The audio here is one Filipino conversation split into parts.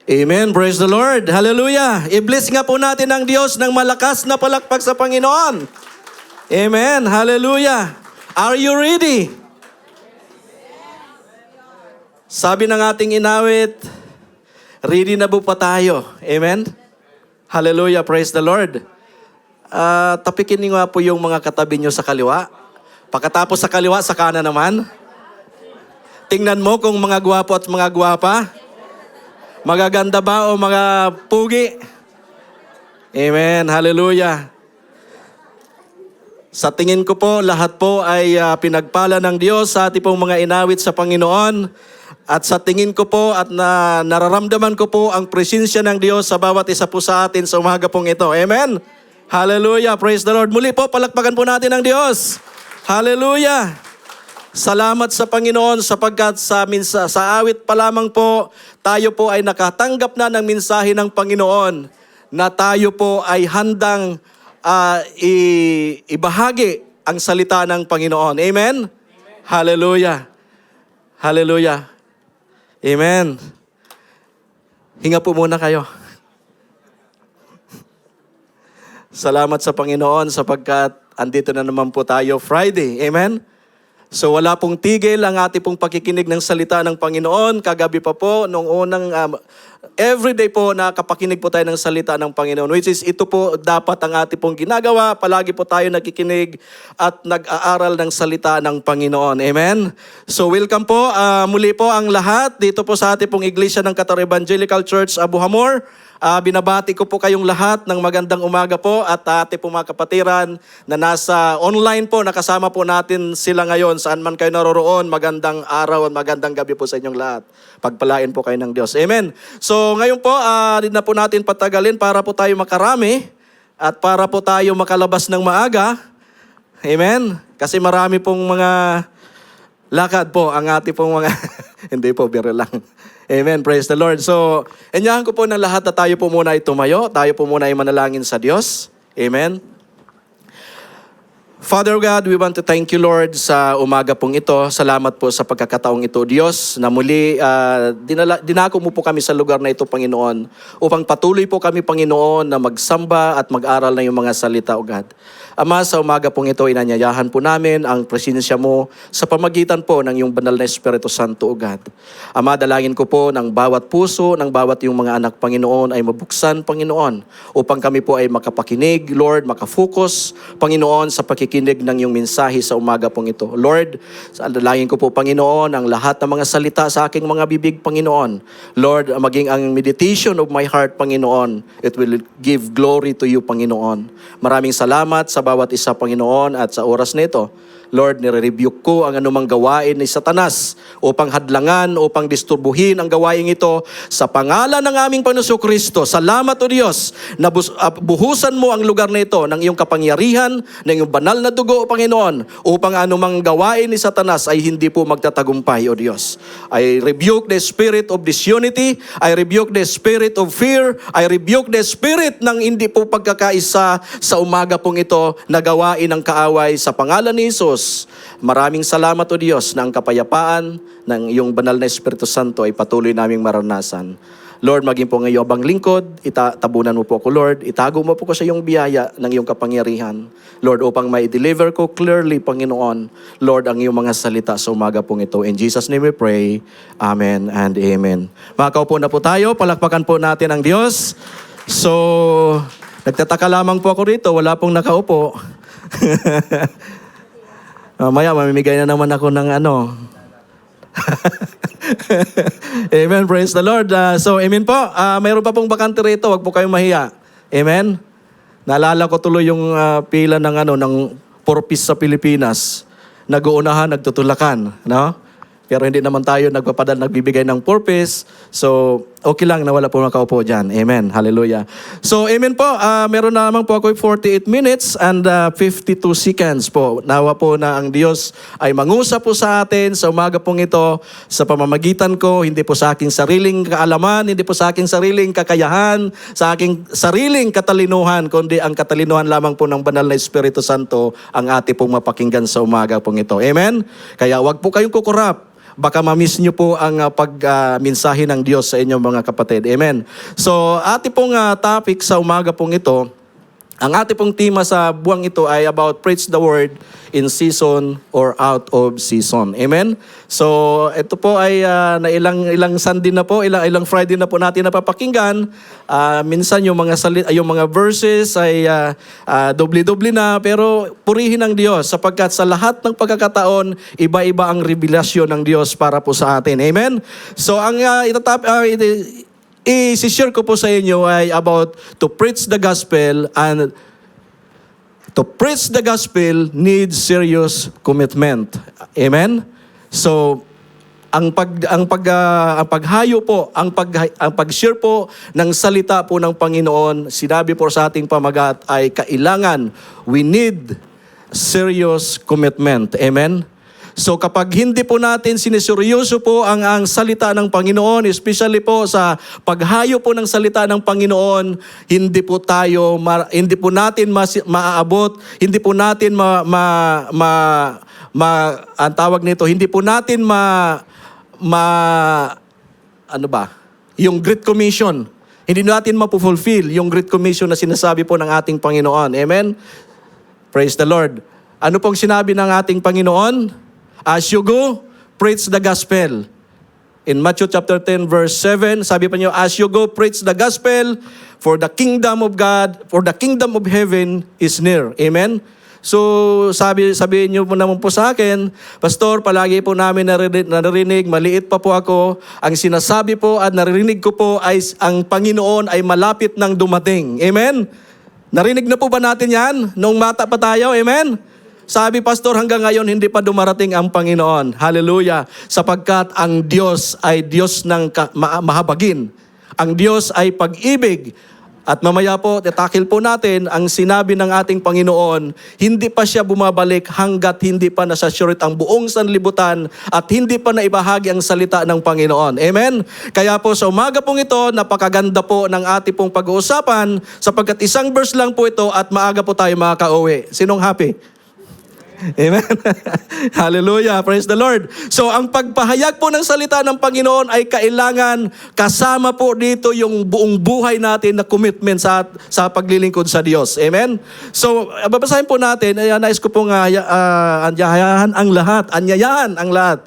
Amen. Praise the Lord. Hallelujah. I-bless nga po natin ang Diyos ng malakas na palakpak sa Panginoon. Amen. Hallelujah. Are you ready? Sabi ng ating inawit, ready na po pa tayo. Amen. Hallelujah. Praise the Lord. Tapikin niyo nga po yung mga katabi niyo sa kaliwa. Pagkatapos sa kaliwa, sa kanan naman. Tingnan mo kung mga gwapo at mga gwapa. Magaganda ba o mga pugi? Amen. Hallelujah. Sa tingin ko po, lahat po ay pinagpala ng Diyos sa ating pong mga inawit sa Panginoon. At sa tingin ko po at nararamdaman ko po ang presensya ng Diyos sa bawat isa po sa atin sa umaga pong ito. Amen. Hallelujah. Praise the Lord. Muli po, palakpakan po natin ang Diyos. Hallelujah. Salamat sa Panginoon sapagkat sa awit pa lamang po, tayo po ay nakatanggap na ng mensahe ng Panginoon na tayo po ay handang ibahagi ang salita ng Panginoon. Amen? Hallelujah. Hallelujah. Amen. Hinga po muna kayo. Salamat sa Panginoon sapagkat andito na naman po tayo Friday. Amen? So wala pong tigil ang ating pong pakikinig ng salita ng Panginoon. Kagabi pa po, nung unang, everyday po nakapakinig po tayo ng salita ng Panginoon. Which is ito po dapat ang ating pong ginagawa. Palagi po tayo nakikinig at nag-aaral ng salita ng Panginoon. Amen? So welcome po muli po ang lahat dito po sa ating pong Iglesia ng Qatar Evangelical Church, Abu Hamor. Binabati ko po kayong lahat ng magandang umaga po at ating po mga kapatiran na nasa online po, nakasama po natin sila ngayon saan man kayo naroroon. Magandang araw at magandang gabi po sa inyong lahat. Pagpalain po kayo ng Diyos. Amen. So ngayon po, hindi na po natin patagalin para po tayo makarami at para po tayo makalabas ng maaga. Amen. Kasi marami pong mga lakad po ang ating pong mga, hindi po, biro lang. Amen. Praise the Lord. So, inyahan ko po ng lahat na tayo po muna ay tumayo. Tayo po muna ay manalangin sa Diyos. Amen. Father God, we want to thank you, Lord, sa umaga pong ito. Salamat po sa pagkakataong ito, Diyos, na muli dinako mo po kami sa lugar na ito, Panginoon, upang patuloy po kami, Panginoon, na magsamba at mag-aral na yung mga salita, O God. Ama, sa umaga pong ito, inanyayahan po namin ang presensya mo sa pamagitan po ng iyong banal na Espiritu Santo, O God. Ama, dalangin ko po ng bawat puso, ng bawat yung mga anak, Panginoon, ay mabuksan, Panginoon, upang kami po ay makapakinig, Lord, makafocus, Panginoon, sa pakikinig ng iyong mensahe sa umaga pong ito. Lord, dalangin ko po, Panginoon, ang lahat ng mga salita sa aking mga bibig, Panginoon. Lord, maging ang meditation of my heart, Panginoon, it will give glory to you, Panginoon. Maraming salamat sa bawat isa, Panginoon, at sa oras na ito, Lord, nire-rebuke ko ang anumang gawain ni Satanas upang hadlangan, upang disturbuhin ang gawain ito sa pangalan ng aming Panginoon Kristo. Salamat, O Diyos, na buhusan mo ang lugar na ito ng iyong kapangyarihan, ng iyong banal na dugo, O Panginoon, upang anumang gawain ni Satanas ay hindi po magtatagumpay, O Diyos. I rebuke the spirit of disunity, I rebuke the spirit of fear, I rebuke the spirit ng hindi po pagkakaisa sa umaga pong ito na gawain ng kaaway sa pangalan ni Jesus. Maraming salamat, O Diyos, na ang kapayapaan ng iyong banal na Espiritu Santo ay patuloy naming maranasan. Lord, maging po ng iyong lingkod, tabunan mo po ako, Lord. Itago mo po ko sa iyong biyaya ng iyong kapangyarihan. Lord, upang mai-deliver ko clearly, Panginoon, Lord, ang iyong mga salita sa umaga pong ito. In Jesus' name we pray. Amen and amen. Makakaupo na po tayo. Palakpakan po natin ang Diyos. So, nagtataka lamang po ako rito. Wala pong nakaupo. Mamaya, mamimigay na naman ako ng ano. Amen, praise the Lord. So, amen po. Mayroon pa pong bakante rito, wag po kayong mahiya. Amen. Naalala ko tuloy yung pila ng purpose sa Pilipinas. Nag-uunahan, nagtutulakan, no? Pero hindi naman tayo nagbibigay ng purpose. So, okay lang na wala po nakaupo dyan. Amen. Hallelujah. So, amen po. Meron na naman po ako 48 minutes and 52 seconds po. Nawa po na ang Diyos ay mangusap po sa atin sa umaga pong ito sa pamamagitan ko, hindi po sa aking sariling kaalaman, hindi po sa aking sariling kakayahan, sa aking sariling katalinuhan, kundi ang katalinuhan lamang po ng banal na Espiritu Santo ang ating pong mapakinggan sa umaga pong ito. Amen? Kaya wag po kayong kukurap. baka ma-miss nyo po ang pag-mensahe ng Diyos sa inyong mga kapatid. Amen. So, ating pong topic sa umaga pong ito, ang ating pong tema sa buwang ito ay about preach the word in season or out of season. Amen? So, ito po ay na ilang Sunday na po, ilang Friday na po natin napapakinggan. Minsan yung mga verses ay doble-doble na, pero purihin ng Diyos sapagkat sa lahat ng pagkakataon, iba-iba ang revelasyon ng Diyos para po sa atin. Amen? So, ang i-share ko po sa inyo ay about to preach the gospel, and to preach the gospel needs serious commitment. Amen? So, ang paghayo po, ang pag-share po ng salita po ng Panginoon, sinabi po sa ating pamagat ay kailangan, we need serious commitment. Amen? So kapag hindi po natin siniseryoso po ang salita ng Panginoon, especially po sa paghayo po ng salita ng Panginoon, hindi po natin maaabot, hindi po natin ang tawag nito, hindi po natin yung Great Commission. Hindi natin mapufulfill yung Great Commission na sinasabi po ng ating Panginoon. Amen? Praise the Lord. Ano pong sinabi ng ating Panginoon? As you go, preach the gospel. In Matthew chapter 10 verse 7, sabi pa niyo, as you go, preach the gospel, for the kingdom of God, for the kingdom of heaven is near. Amen? So, sabihin niyo po naman po sa akin, Pastor, palagi po namin naririnig, maliit pa po ako, ang sinasabi po at naririnig ko po ay ang Panginoon ay malapit nang dumating. Amen? Narinig na po ba natin yan? Nung bata pa tayo, amen? Sabi, Pastor, hanggang ngayon hindi pa dumarating ang Panginoon. Hallelujah. Sapagkat ang Diyos ay Diyos ng mahabagin. Ang Diyos ay pag-ibig. At mamaya po, tatakil po natin ang sinabi ng ating Panginoon, hindi pa siya bumabalik hanggat hindi pa nasasyurit ang buong sanlibutan at hindi pa naibahagi ang salita ng Panginoon. Amen? Kaya po sa umaga pong ito, napakaganda po ng ating pong pag-uusapan sapagkat isang verse lang po ito at maaga po tayo makaka-uwi. Sinong happy? Amen. Hallelujah. Praise the Lord. So, ang pagpahayag po ng salita ng Panginoon ay kailangan kasama po dito yung buong buhay natin na commitment sa paglilingkod sa Diyos. Amen. So, babasahin po natin. Nais ko pong anyayahan ang lahat.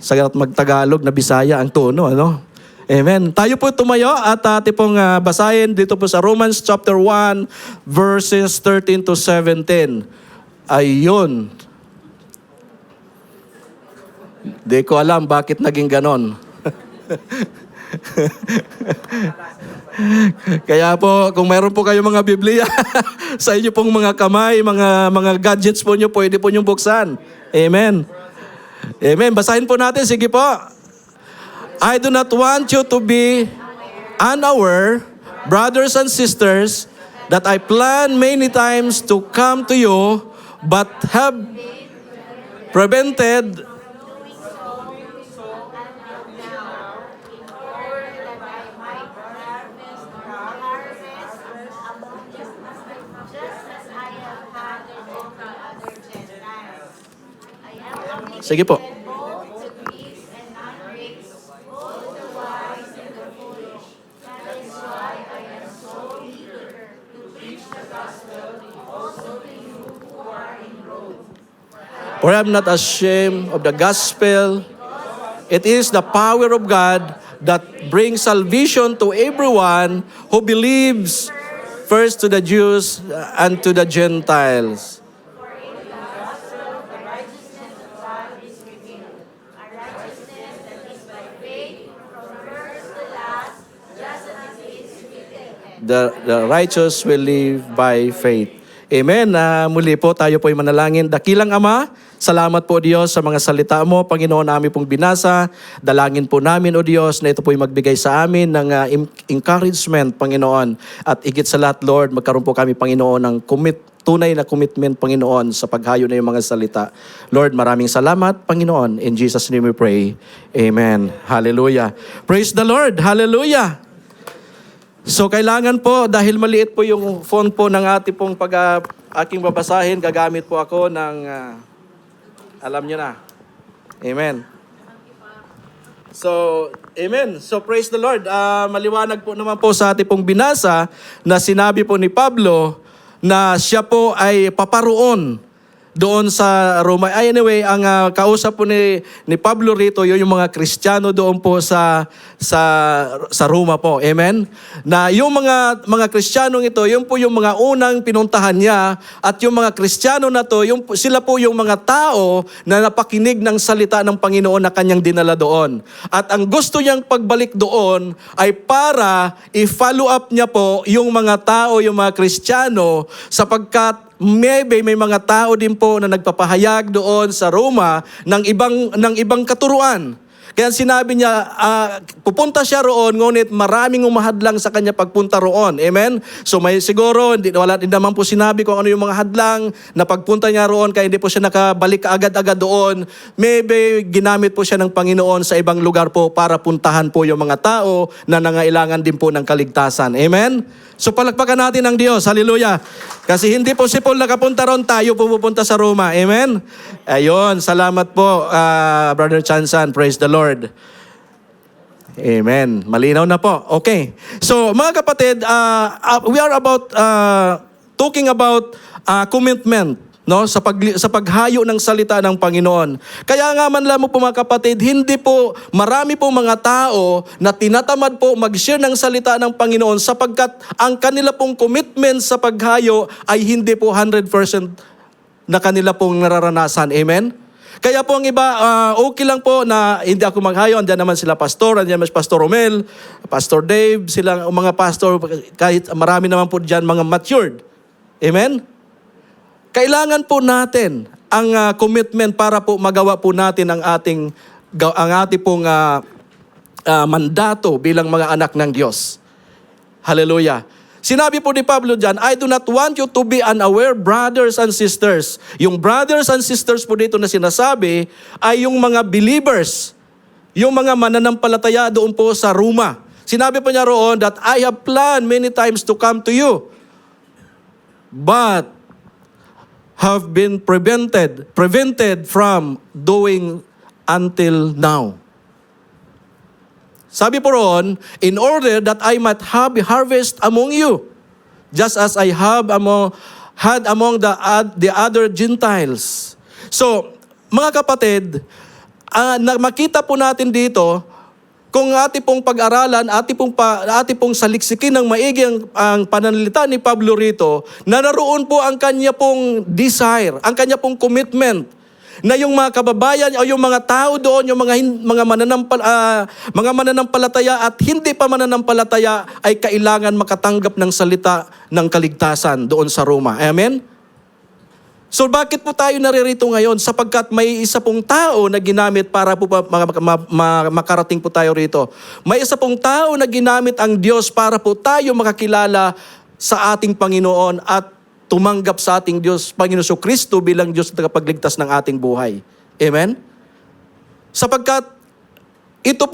Sa magtagalog na Bisaya ang tono, ano? Amen. Tayo po tumayo at ating pong basahin dito po sa Romans chapter 1 verses 13 to 17. Ayun. Di ko alam bakit naging ganon. Kaya po, kung mayroon po kayo mga Biblia, sa inyo pong mga kamay, mga gadgets po nyo, pwede po nyo buksan. Amen. Amen. Basahin po natin. Sige po. I do not want you to be unaware, brothers and sisters, that I plan many times to come to you, but have prevented Sige po. For I am not ashamed of the gospel. It is the power of God that brings salvation to everyone who believes, first to the Jews and to the Gentiles. The righteous will live by faith. Amen. Muli po tayo po ay manalangin. Dakilang Ama, salamat po Diyos sa mga salita mo, Panginoon, namin pong binasa. Dalangin po namin, O Diyos, na ito po ay magbigay sa amin ng encouragement, Panginoon. At higit sa lahat, Lord, magkaroon po kami, Panginoon, ng tunay na commitment, Panginoon, sa paghayo na yung mga salita. Lord, maraming salamat, Panginoon. In Jesus' name we pray. Amen. Hallelujah. Praise the Lord. Hallelujah. So kailangan po, dahil maliit po yung phone po ng ating pong aking babasahin, gagamit po ako ng, alam nyo na. Amen. So, amen. So, praise the Lord. Maliwanag po naman po sa ating pong binasa na sinabi po ni Pablo na siya po ay paparoon doon sa Roma. Anyway, ang kausap po ni Pablo rito, yung mga Kristiyano doon po sa Roma po. Amen? Na yung mga Kristiyanong ito, yung po yung mga unang pinuntahan niya, at yung mga Kristiyano na to, sila po yung mga tao na napakinig ng salita ng Panginoon na kanyang dinala doon. At ang gusto niyang pagbalik doon ay para i-follow up niya po yung mga tao, yung mga Kristiyano, sapagkat maybe may mga tao din po na nagpapahayag doon sa Roma ng ibang katuruan. Kaya sinabi niya, pupunta siya roon, ngunit maraming umahadlang sa kanya pagpunta roon. Amen? So may siguro, wala din naman po sinabi kung ano yung mga hadlang na pagpunta niya roon, kaya hindi po siya nakabalik agad-agad doon. Maybe ginamit po siya ng Panginoon sa ibang lugar po para puntahan po yung mga tao na nangailangan din po ng kaligtasan. Amen? So palakpakan natin ang Diyos. Hallelujah. Kasi hindi possible nakapunta ron, tayo pupunta sa Roma. Amen? Ayun, salamat po, Brother Chansan. Praise the Lord. Amen. Malinaw na po. Okay. So mga kapatid, we are about talking about commitment, no, sa paghayo ng salita ng Panginoon. Kaya nga man lamang po mga kapatid, hindi po marami po mga tao na tinatamad po mag-share ng salita ng Panginoon sapagkat ang kanila pong commitment sa paghayo ay hindi po 100% na kanila pong nararanasan. Amen? Kaya po ang iba, okay lang po na hindi ako maghayo. Andiyan naman sila pastor, andiyan mas Pastor Romel, Pastor Dave, silang mga pastor, kahit marami naman po dyan mga matured. Amen? Kailangan po natin ang commitment para po magawa po natin ang ating pong mandato bilang mga anak ng Diyos. Hallelujah. Sinabi po ni Pablo dyan, I do not want you to be unaware, brothers and sisters. Yung brothers and sisters po dito na sinasabi ay yung mga believers, yung mga mananampalataya doon po sa Roma. Sinabi po niya roon that I have planned many times to come to you, but have been prevented from doing until now. Sabi po roon, in order that I might have a harvest among you, just as I had among the other Gentiles. So, mga kapatid, makita po natin dito, kung ating pong pag-aralan, ating pong saliksikin ng maigi ang pananalita ni Pablo rito, na naroon po ang kanya pong desire, ang kanya pong commitment, na yung mga kababayan o yung mga tao doon, yung mga mananampalataya at hindi pa mananampalataya ay kailangan makatanggap ng salita ng kaligtasan doon sa Roma. Amen? So bakit po tayo naririto ngayon? Sapagkat may isa pong tao na ginamit para po makarating po tayo rito. May isa pong tao na ginamit ang Diyos para po tayo makakilala sa ating Panginoon at tumanggap sa ating Diyos, Panginoon Kristo bilang Diyos na tagapagligtas ng ating buhay. Amen? Sapagkat ito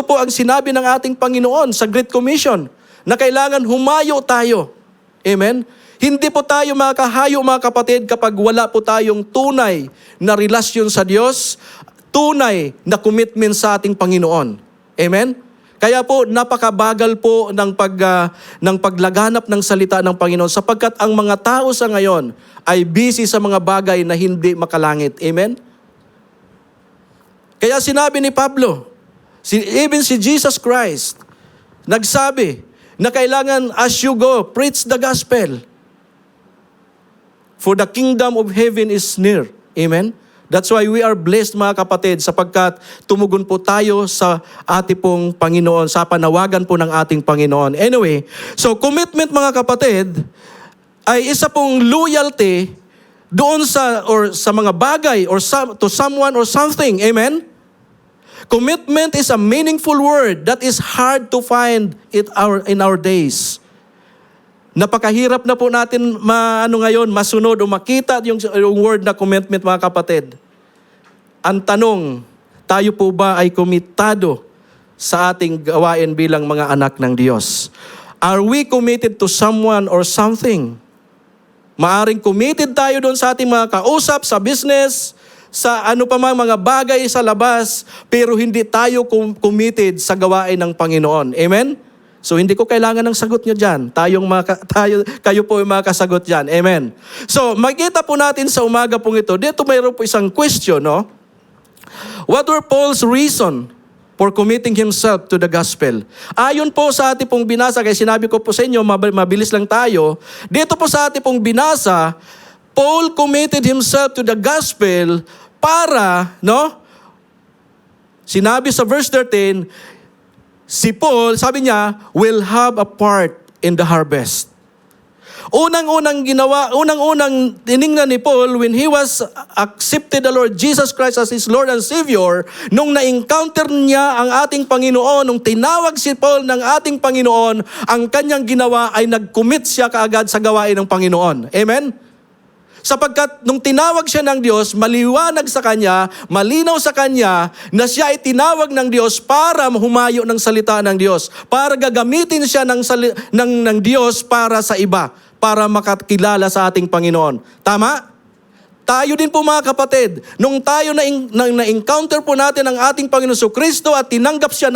po ang sinabi ng ating Panginoon sa Great Commission na kailangan humayo tayo. Amen? Hindi po tayo makahayo mga kapatid kapag wala po tayong tunay na relasyon sa Diyos, tunay na commitment sa ating Panginoon. Amen? Kaya po, napakabagal po ng paglaganap ng salita ng Panginoon sapagkat ang mga tao sa ngayon ay busy sa mga bagay na hindi makalangit. Amen? Kaya sinabi ni Pablo, even si Jesus Christ, nagsabi na kailangan as you go, preach the gospel. For the kingdom of heaven is near. Amen? That's why we are blessed mga kapatid sapagkat tumugon po tayo sa ating pong Panginoon, sa panawagan po ng ating Panginoon. Anyway, so commitment mga kapatid ay isa pong loyalty doon sa mga bagay or to someone or something. Amen? Commitment is a meaningful word that is hard to find in our days. Napakahirap na po natin ngayon masunod o makita yung word na commitment mga kapatid. Ang tanong, tayo po ba ay komitado sa ating gawain bilang mga anak ng Diyos? Are we committed to someone or something? Maaring committed tayo doon sa ating mga kausap, sa business, sa ano pa mang mga bagay sa labas, pero hindi tayo committed sa gawain ng Panginoon. Amen? So hindi ko kailangan ng sagot nyo dyan. Kayo po yung makasagot dyan. Amen? So makikita po natin sa umaga pong ito, dito mayroon po isang question, no? What were Paul's reason for committing himself to the gospel? Ayon po sa ating pong binasa, kaya sinabi ko po sa inyo, mabilis lang tayo. Dito po sa ating pong binasa, Paul committed himself to the gospel para, no? Sinabi sa verse 13, si Paul, sabi niya, will have a part in the harvest. Unang-unang tiningnan ni Paul when he was accepted the Lord Jesus Christ as his Lord and Savior, nung na-encounter niya ang ating Panginoon, nung tinawag si Paul ng ating Panginoon, ang kanyang ginawa ay nag-commit siya kaagad sa gawain ng Panginoon. Amen? Sapagkat nung tinawag siya ng Diyos, maliwanag sa kanya, malinaw sa kanya na siya ay tinawag ng Diyos para humayo ng salita ng Diyos, para gagamitin siya ng Diyos para sa iba, para makakilala sa ating Panginoon. Tama? Tayo din po mga kapatid, nung tayo na-encounter po natin ang ating Panginoon Kristo at tinanggap siya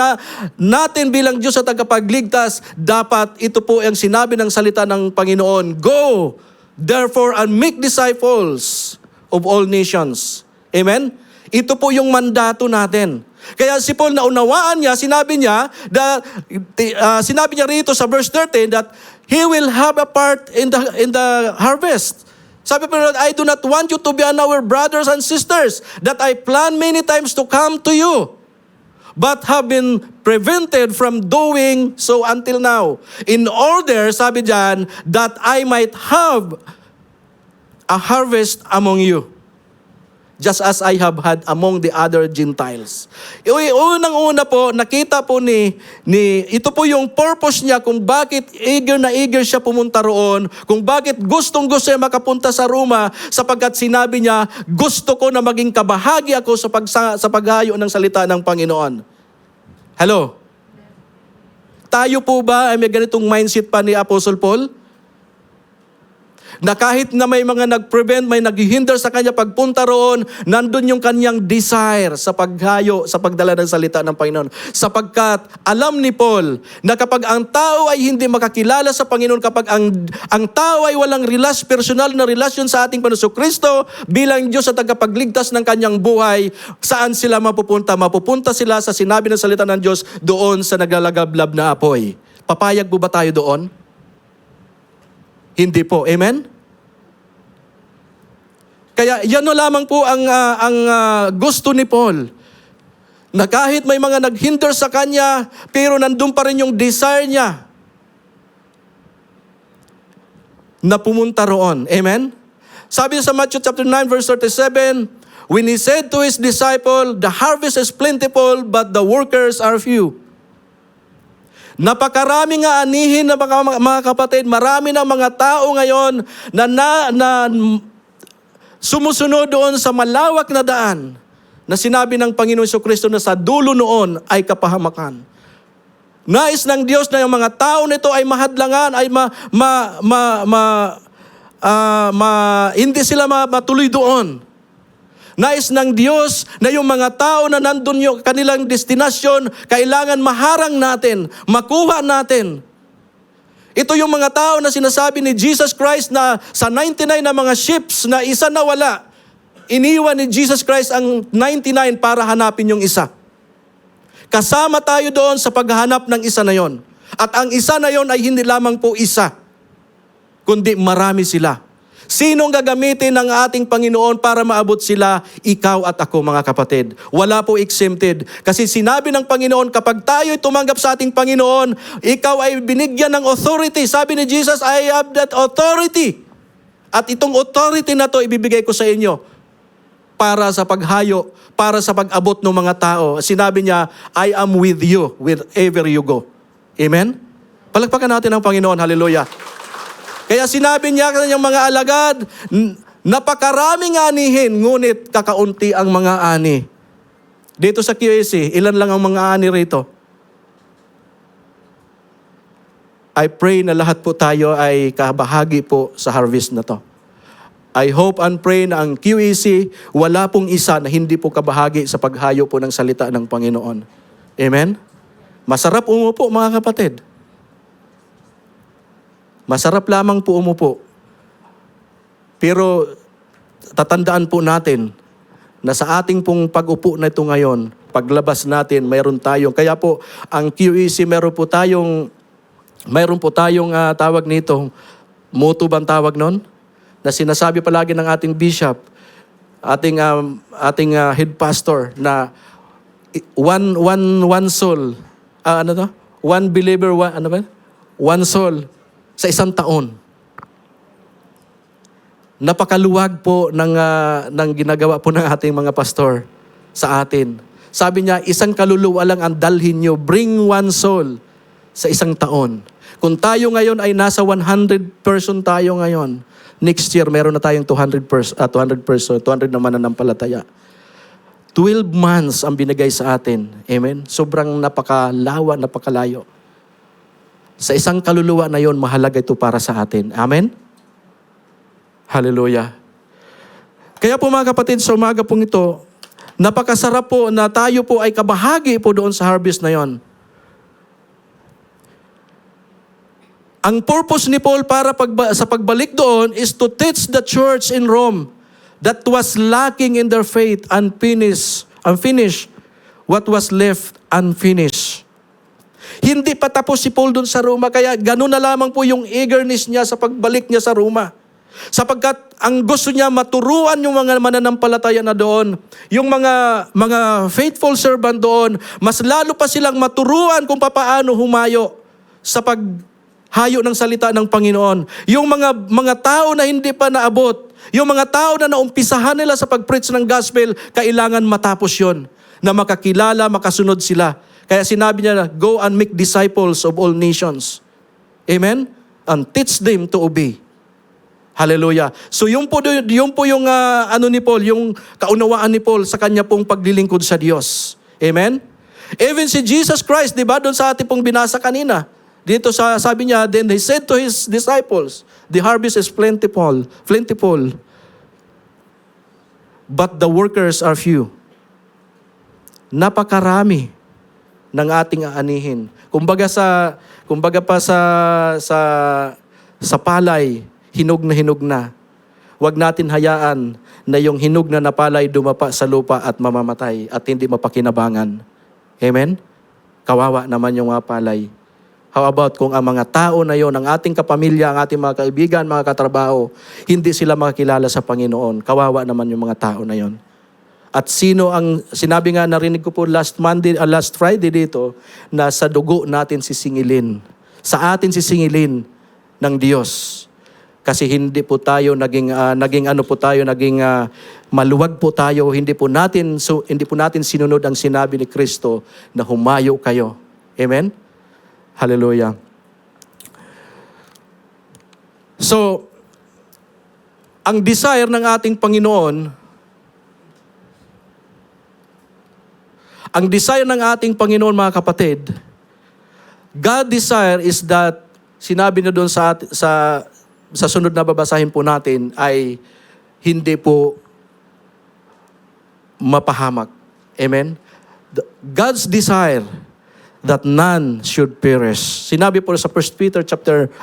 natin bilang Diyos at tagapagligtas, dapat ito po ang sinabi ng salita ng Panginoon, go! Therefore, and make disciples of all nations. Amen? Ito po yung mandato natin. Kaya si Paul naunawaan niya, sinabi niya rito sa verse 13 that he will have a part in the harvest. Sabi po, I do not want you to be our brothers and sisters that I planned many times to come to you, but have been prevented from doing so until now. In order, sabi diyan, that I might have a harvest among you, just as I have had among the other Gentiles. Unang-una po, nakita po ito po yung purpose niya kung bakit eager siya pumunta roon, kung bakit gustong-gusto siya makapunta sa Roma, sapagkat sinabi niya, gusto ko na maging kabahagi ako sa paghayo ng salita ng Panginoon. Hello? Tayo po ba ay may ganitong mindset pa ni Apostle Paul? Na kahit na may mga nag-prevent, may naghihinder sa kanya pagpunta roon, nandun yung kanyang desire sa paghayo, sa pagdala ng salita ng Panginoon. Sapagkat alam ni Paul na kapag ang tao ay hindi makakilala sa Panginoon, kapag ang tao ay walang personal na relasyon sa ating Panginoon Kristo bilang Diyos at tagapagligtas ng kanyang buhay, saan sila mapupunta? Mapupunta sila sa sinabi ng salita ng Diyos doon sa naglalagablab na apoy. Papayag po ba tayo doon? Hindi po. Amen? Kaya yan na lamang po ang gusto ni Paul. Na kahit may mga naghinder sa kanya, pero nandun pa rin yung desire niya na pumunta roon. Amen? Sabi sa Matthew chapter 9 verse 37, when he said to his disciple, the harvest is plentiful, but the workers are few. Napakarami nga anihin na mga kapatid, marami ng mga tao ngayon na sumusunod doon sa malawak na daan na sinabi ng Panginoon Kristo na sa dulo noon ay kapahamakan. Nais ng Diyos na yung mga tao nito ay mahadlangan, ay hindi sila matuloy doon. Nais ng Diyos na yung mga tao na nandun yung kanilang destinasyon, kailangan maharang natin, makuha natin. Ito yung mga tao na sinasabi ni Jesus Christ na sa 99 na mga ships na isa nawala, iniwan ni Jesus Christ ang 99 para hanapin yung isa. Kasama tayo doon sa paghahanap ng isa na yon. At ang isa na yon ay hindi lamang po isa, kundi marami sila. Sinong gagamitin ng ating Panginoon para maabot sila? Ikaw at ako, mga kapatid. Wala po exempted. Kasi sinabi ng Panginoon, kapag tayo'y tumanggap sa ating Panginoon, ikaw ay binigyan ng authority. Sabi ni Jesus, I have that authority. At itong authority na to ibibigay ko sa inyo para sa paghayo, para sa pag-abot ng mga tao. Sinabi niya, I am with you wherever you go. Amen? Palakpakan natin ang Panginoon. Hallelujah. Kaya sinabi niya sa kanyang mga alagad, napakaraming anihin, ngunit kakaunti ang mga ani. Dito sa QAC, ilan lang ang mga ani rito? I pray na lahat po tayo ay kabahagi po sa harvest na to. I hope and pray na ang QEC, wala pong isa na hindi po kabahagi sa paghayo po ng salita ng Panginoon. Amen? Masarap umupo, mga kapatid. Masarap lamang po umupo. Pero tatandaan po natin na sa ating pong pag-upo na ito ngayon, paglabas natin, mayroon tayong, kaya po, ang QEC, mayroon po tayong tawag nito, motto bang tawag nun? Na sinasabi palagi ng ating bishop, ating head pastor, na one soul, one believer, one soul sa isang taon. Napakaluwag po ng ginagawa po ng ating mga pastor sa atin. Sabi niya, isang kaluluwa lang ang dalhin niyo, bring one soul sa isang taon. Kung tayo ngayon ay nasa 100 person tayo ngayon, next year meron na tayong 200 na mananampalataya. 12 months ang binigay sa atin. Amen? Sobrang napakalawa, napakalayo. Sa isang kaluluwa na yon, mahalaga ito para sa atin. Amen? Hallelujah. Kaya po mga kapatid, sa umaga pong ito, napakasarap po na tayo po ay kabahagi po doon sa harvest na yon. Ang purpose ni Paul para sa pagbalik doon is to teach the church in Rome that was lacking in their faith unfinished what was left unfinished. Hindi pa tapos si Paul doon sa Roma, kaya ganun na lamang po yung eagerness niya sa pagbalik niya sa Roma. Sapagkat ang gusto niya maturuan yung mga mananampalataya na doon, yung mga faithful servant doon, mas lalo pa silang maturuan kung papaano humayo sa hayo ng salita ng Panginoon. Yung mga tao na hindi pa naabot, yung mga tao na naumpisahan nila sa pag-preach ng gospel, kailangan matapos yon, na makakilala, makasunod sila. Kaya sinabi niya na, go and make disciples of all nations. Amen? And teach them to obey. Hallelujah. So yung po yung ni Paul, yung kaunawaan ni Paul sa kanya pong paglilingkod sa Diyos. Amen? Even si Jesus Christ, di ba, doon sa ating pong binasa kanina, dito sabi niya, then he said to his disciples, the harvest is plentiful, but the workers are few. Napakarami ng ating aanihin. Kumbaga pa sa palay, hinog na. Huwag natin hayaan na yung hinog na palay dumapa sa lupa at mamamatay at hindi mapakinabangan. Amen? Kawawa naman yung mga palay. How about kung ang mga tao na yon, ang ating kapamilya, ang ating mga kaibigan, mga katrabaho, hindi sila makakilala sa Panginoon. Kawawa naman yung mga tao na yon. At sinabi nga, narinig ko po last Friday dito, na sa dugo natin sisingilin. Sa atin sisingilin ng Diyos. Kasi hindi po tayo naging maluwag po tayo, hindi po natin sinunod ang sinabi ni Kristo na humayo kayo. Amen? Hallelujah. So, ang desire ng ating Panginoon, mga kapatid, God desire is that, sinabi na doon sa sunod na babasahin po natin, ay hindi po mapahamak. Amen? God's desire that none should perish. Sinabi po sa 2 Peter chapter 3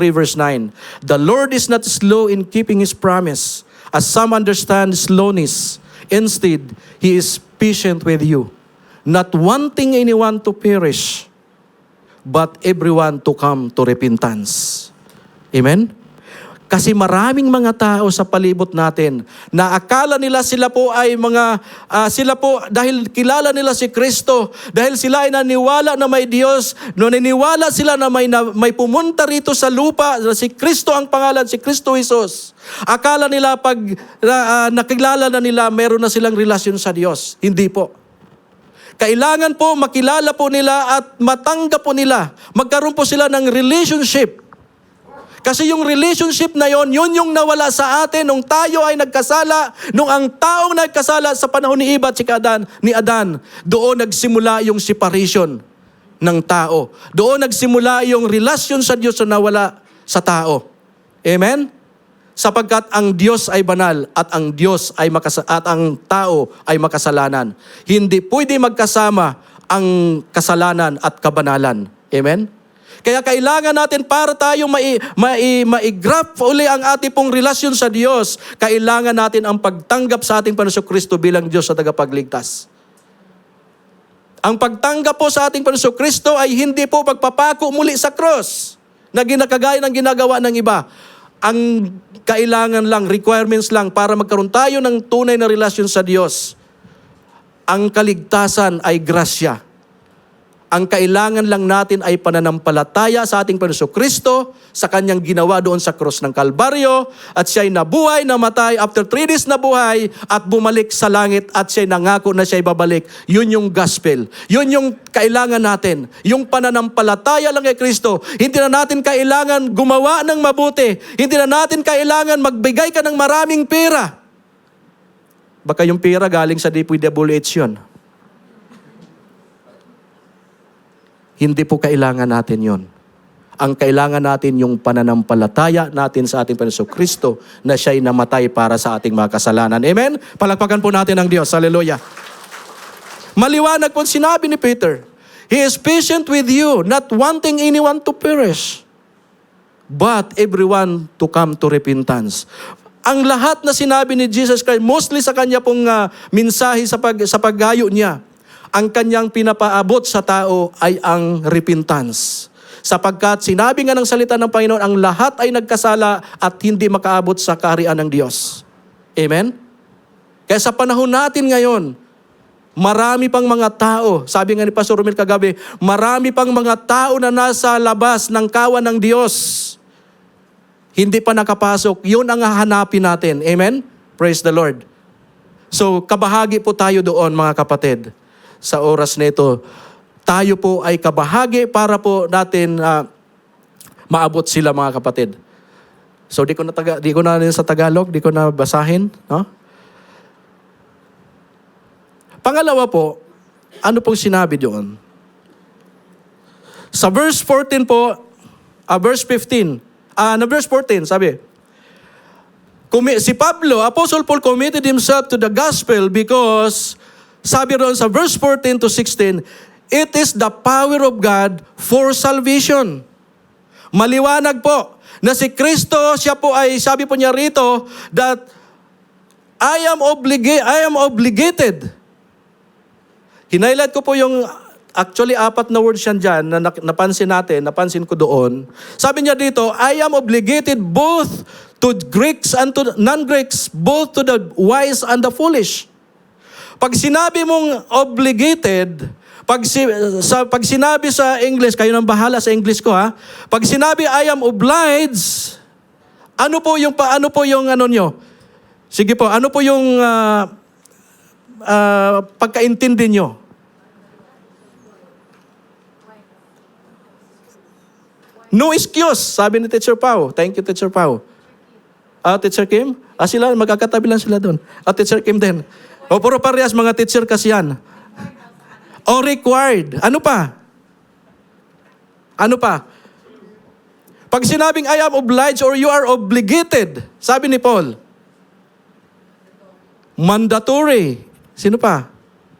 verse 9, the Lord is not slow in keeping His promise, as some understand slowness. Instead, He is patient with you, not wanting anyone to perish, but everyone to come to repentance. Amen? Kasi maraming mga tao sa palibot natin na akala nila sila po dahil kilala nila si Kristo, dahil sila ay naniwala na may Diyos, naniniwala sila na may pumunta rito sa lupa, na si Kristo ang pangalan, si Kristo Jesus. Akala nila pag nakilala na nila, meron na silang relasyon sa Diyos. Hindi po. Kailangan po makilala po nila at matanggap po nila. Magkaroon po sila ng relationship. Kasi yung relationship na yon, yun yung nawala sa atin nung tayo ay nagkasala, nung ang taong nagkasala sa panahon ni Eva at ni Adan, doon nagsimula yung separation ng tao. Doon nagsimula yung relasyon sa Diyos na nawala sa tao. Amen? sapagkat ang Diyos ay banal at ang at ang tao ay makasalanan. Hindi pwede magkasama ang kasalanan at kabanalan. Amen? Kaya kailangan natin para tayo ma-graft uli ang ating pong relasyon sa Diyos, kailangan natin ang pagtanggap sa ating Panginoon Kristo bilang Diyos sa tagapagligtas. Ang pagtanggap po sa ating Panginoon Kristo ay hindi po pagpapako muli sa cross na ginakagaya ng ginagawa ng iba. Ang kailangan lang, requirements lang para magkaroon tayo ng tunay na relasyon sa Diyos. Ang kaligtasan ay grasya. Ang kailangan lang natin ay pananampalataya sa ating Panginoon Kristo, sa kanyang ginawa doon sa cross ng Kalbaryo, at siya'y nabuhay, namatay, after 3 days na buhay, at bumalik sa langit, at siya'y nangako na siya'y babalik. Yun yung gospel. Yun yung kailangan natin. Yung pananampalataya lang kay Kristo. Hindi na natin kailangan gumawa ng mabuti. Hindi na natin kailangan magbigay ka ng maraming pera. Baka yung pera galing sa DPWH yun. Hindi po kailangan natin yon. Ang kailangan natin yung pananampalataya natin sa ating Panginoon Kristo na siya'y namatay para sa ating mga kasalanan. Amen? Palakpakan po natin ang Diyos. Hallelujah. Maliwanag po sinabi ni Peter, He is patient with you, not wanting anyone to perish, but everyone to come to repentance. Ang lahat na sinabi ni Jesus Christ, mostly sa kanya pong mensahe sa paggayo niya, ang kanyang pinapaabot sa tao ay ang repentance. Sapagkat sinabi nga ng salita ng Panginoon, ang lahat ay nagkasala at hindi makaabot sa kaharian ng Diyos. Amen? Kaya sa panahon natin ngayon, marami pang mga tao, sabi nga ni Pastor Romel kagabi, marami pang mga tao na nasa labas ng kawan ng Diyos. Hindi pa nakapasok. Yun ang hahanapin natin. Amen? Praise the Lord. So, kabahagi po tayo doon, mga kapatid. Sa oras na ito, tayo po ay kabahagi para po natin maabot sila, mga kapatid. So di ko na sa Tagalog, di ko na basahin, no? Pangalawa po, ano pong sinabi doon? Sa verse 14 po, verse 15, verse 14, sabi, si Pablo, Apostle Paul committed himself to the gospel because sabi roon sa verse 14 to 16, it is the power of God for salvation. Maliwanag po na si Kristo, siya po ay, sabi po niya rito, that I am obligated. Hinailat ko po yung, actually 4 na words yan dyan na napansin ko doon. Sabi niya dito, I am obligated both to Greeks and to non-Greeks, both to the wise and the foolish. Pag sinabi mong obligated, pag sinabi sa English, kayo nang bahala sa English ko ha. Pag sinabi I am obliged, ano po yung ano nyo? Sige po, ano po yung pagkaintindi nyo? No excuse, sabi ni Teacher Pau. Thank you, Teacher Pau. Teacher Kim? Sila, magkakatabi lang sila doon. Teacher Kim din. O puro parehas mga teacher kasi yan. O required. Ano pa? Ano pa? Pag sinabing I am obliged or you are obligated, sabi ni Paul, mandatory. Sino pa?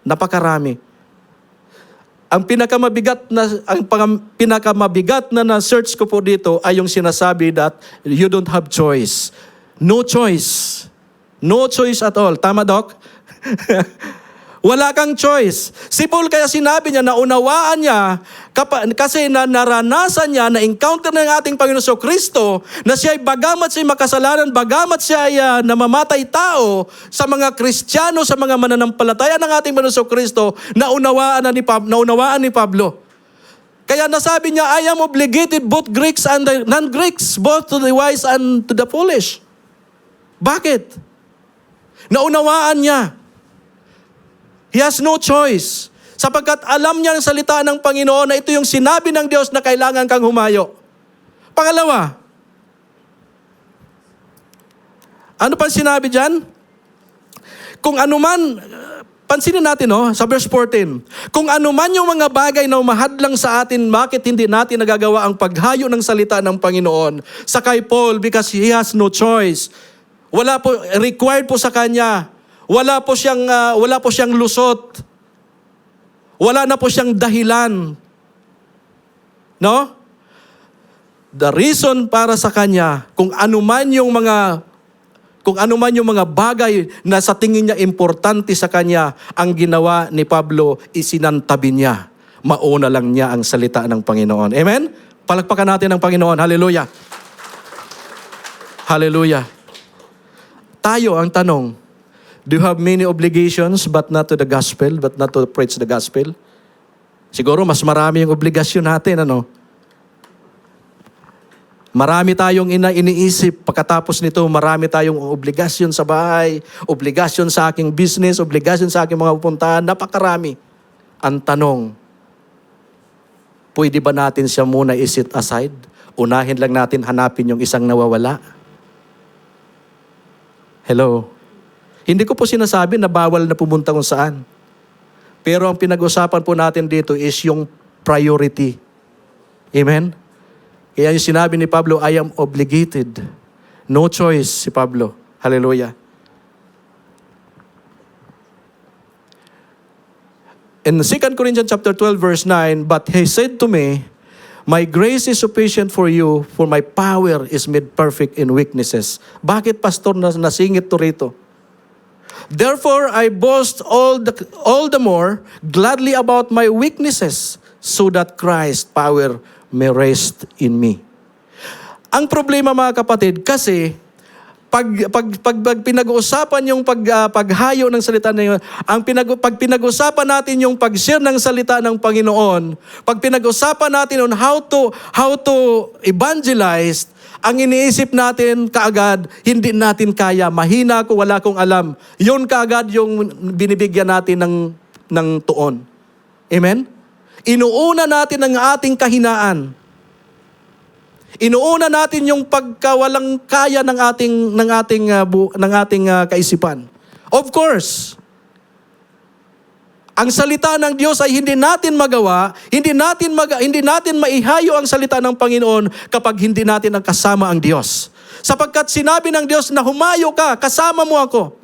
Napakarami. Ang pinakamabigat na search ko po dito ay yung sinasabi that you don't have choice. No choice. No choice at all. Tama, Doc? Wala kang choice. Si Paul kaya sinabi niya, naunawaan niya, kasi naranasan niya, na-encounter ng ating Panginoon Kristo, na siya ay bagamat siya makasalanan, bagamat siya ay namamatay tao, sa mga Kristiyano, sa mga mananampalataya ng ating Panginoon Kristo, naunawaan ni Pablo. Kaya nasabi niya, I am obligated both Greeks and the non-Greeks, both to the wise and to the foolish. Bakit? Naunawaan niya. He has no choice. Sapagkat alam niya ang salita ng Panginoon na ito yung sinabi ng Diyos na kailangan kang humayo. Pangalawa, ano pa sinabi dyan? Kung anuman, Pansinin natin, sa verse 14. Kung ano man yung mga bagay na umahadlang sa atin, bakit hindi natin nagagawa ang paghayo ng salita ng Panginoon? Sa kay Paul, because he has no choice. Wala po, required po sa kanya. Wala po siyang lusot. Wala na po siyang dahilan. No? The reason para sa kanya, kung ano man yung mga bagay na sa tingin niya importante sa kanya, ang ginawa ni Pablo, isinantabi niya. Mauna lang niya ang salita ng Panginoon. Amen? Palakpakan natin ang Panginoon. Hallelujah. Hallelujah. Tayo, ang tanong, do you have many obligations but not to the gospel, but not to preach the gospel? Siguro mas marami yung obligasyon natin, Marami tayong iniisip. Pagkatapos nito, marami tayong obligasyon sa bahay, obligasyon sa aking business, obligasyon sa aking mga pupuntahan. Napakarami. Ang tanong, pwede ba natin siya muna i-set aside? Unahin lang natin hanapin yung isang nawawala? Hello? Hindi ko po sinasabi na bawal na pumunta kung saan. Pero ang pinag-usapan po natin dito is yung priority. Amen? Kaya yung sinabi ni Pablo, I am obligated. No choice si Pablo. Hallelujah. In 2 Corinthians chapter 12 verse 9, but he said to me, my grace is sufficient for you, for my power is made perfect in weaknesses. Bakit, pastor, nasingit to rito? Therefore, I boast all the more gladly about my weaknesses, so that Christ's power may rest in me. Ang problema, mga kapatid, kasi pag pinag-uusapan yung paghayo ng salita na yun, pag pinag-usapan natin yung pag-share ng salita ng Panginoon, pag pinag-usapan natin on how to evangelize, ang iniisip natin kaagad, hindi natin kaya, mahina ko, wala kong alam. Yun kaagad yung binibigyan natin ng tuon. Amen? Inuuna natin ang ating kahinaan. Inuuna natin yung pagkawalang kaya ng ating kaisipan. Of course, ang salita ng Diyos ay hindi natin magawa, hindi natin maihayo ang salita ng Panginoon kapag hindi natin ang kasama ang Diyos. Sapagkat sinabi ng Diyos na humayo ka, kasama mo ako.